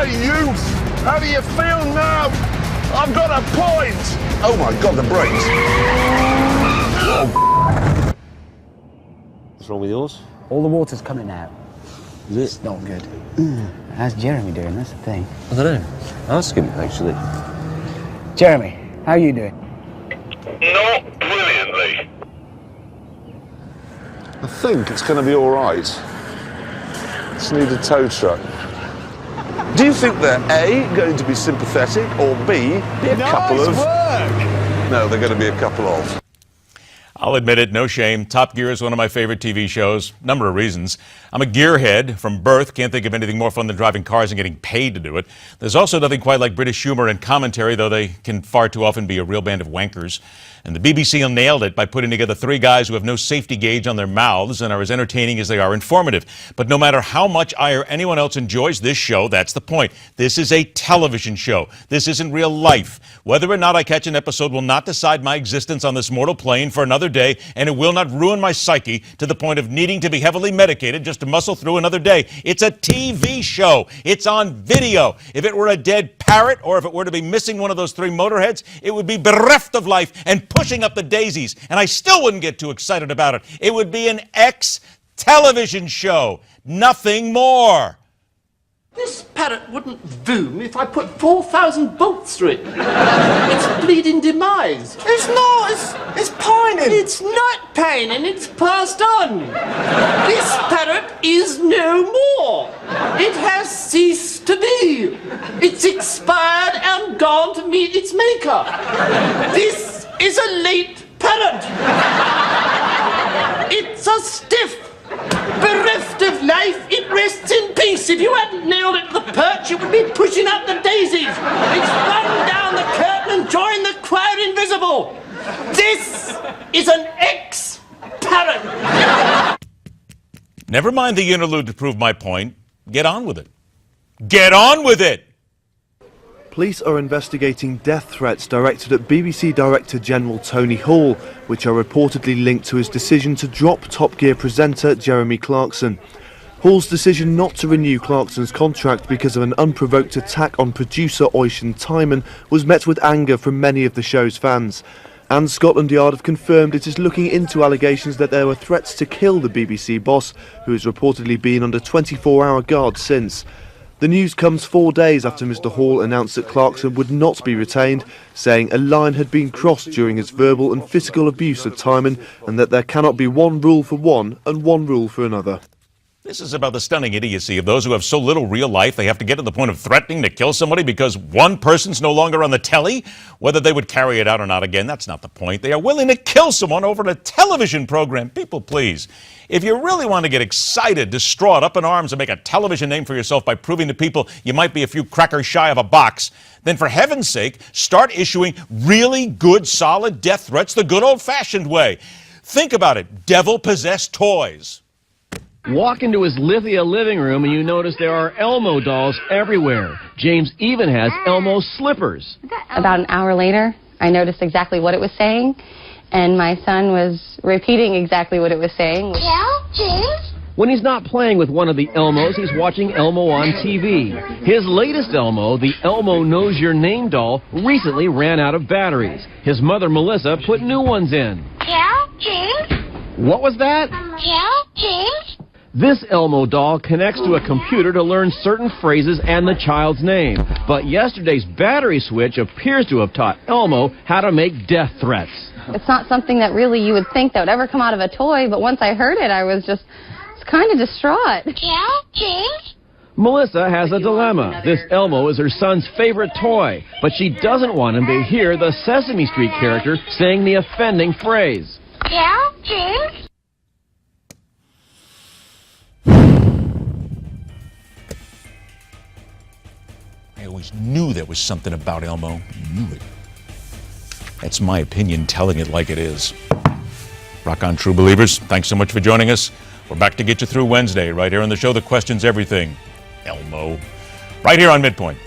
Hey, you! How do you feel now? I've got a point! Oh my God, the brakes! Oh. What's wrong with yours? All the water's coming out. Is it? It's not good. How's Jeremy doing? That's the thing. I don't know. Ask him, actually. Jeremy, how are you doing? Not brilliantly. I think it's going to be all right. Just need a tow truck. Do you think they're A, going to be sympathetic, or B, be a couple of... No, they're going to be a couple of. I'll admit it, no shame. Top Gear is one of my favorite TV shows. Number of reasons. I'm a gearhead from birth. Can't think of anything more fun than driving cars and getting paid to do it. There's also nothing quite like British humor and commentary, though they can far too often be a real band of wankers. And the BBC nailed it by putting together three guys who have no safety gauge on their mouths and are as entertaining as they are informative. But no matter how much I or anyone else enjoys this show, that's the point. This is a television show. This isn't real life. Whether or not I catch an episode will not decide my existence on this mortal plane for another day, and it will not ruin my psyche to the point of needing to be heavily medicated just to muscle through another day. It's a TV show. It's on video. If it were a dead parrot, or if it were to be missing one of those three motorheads, it would be bereft of life and pushing up the daisies, and I still wouldn't get too excited about it. It would be an ex-television show. Nothing more. This parrot wouldn't boom if I put 4,000 bolts through it. It's bleeding demise. It's not. It's pining. It's not pining. It's passed on. This parrot is no more. It has ceased to be. It's expired and gone to meet its maker. This is a late parrot. It's a stiff. Bereft of life, it rests in peace. If you hadn't nailed it to the perch, it would be pushing up the daisies. It's run down the curtain and joined the crowd invisible. This is an ex-parrot. Never mind the interlude to prove my point. Get on with it. Get on with it! Police are investigating death threats directed at BBC Director General Tony Hall, which are reportedly linked to his decision to drop Top Gear presenter Jeremy Clarkson. Hall's decision not to renew Clarkson's contract because of an unprovoked attack on producer Oisin Timon was met with anger from many of the show's fans. And Scotland Yard have confirmed it is looking into allegations that there were threats to kill the BBC boss, who has reportedly been under 24-hour guard since. The news comes 4 days after Mr Hall announced that Clarkson would not be retained, saying a line had been crossed during his verbal and physical abuse of Timon, and that there cannot be one rule for one and one rule for another. This is about the stunning idiocy of those who have so little real life they have to get to the point of threatening to kill somebody because one person's no longer on the telly. Whether they would carry it out or not, again, that's not the point. They are willing to kill someone over a television program. People, please. If you really want to get excited, distraught, up in arms, and make a television name for yourself by proving to people you might be a few crackers shy of a box, then for heaven's sake, start issuing really good, solid death threats the good old-fashioned way. Think about it. Devil-possessed toys. Walk into his Lithia living room and you notice there are Elmo dolls everywhere. James even has Elmo slippers. About an hour later, I noticed exactly what it was saying, and my son was repeating exactly what it was saying. Yeah, James? When he's not playing with one of the Elmos, he's watching Elmo on TV. His latest Elmo, the Elmo Knows Your Name doll, recently ran out of batteries. His mother, Melissa, put new ones in. Yeah, James? What was that? Yeah, James? This Elmo doll connects to a computer to learn certain phrases and the child's name. But yesterday's battery switch appears to have taught Elmo how to make death threats. It's not something that really you would think that would ever come out of a toy, but once I heard it, I was just kind of distraught. Yeah, James? Melissa has a dilemma. This Elmo is her son's favorite toy, but she doesn't want him to hear the Sesame Street character saying the offending phrase. Yeah, James? I always knew there was something about Elmo. Knew it. That's my opinion, telling it like it is. Rock on, true believers. Thanks so much for joining us. We're back to get you through Wednesday, right here on the show that questions everything. Elmo. Right here on MidPoint.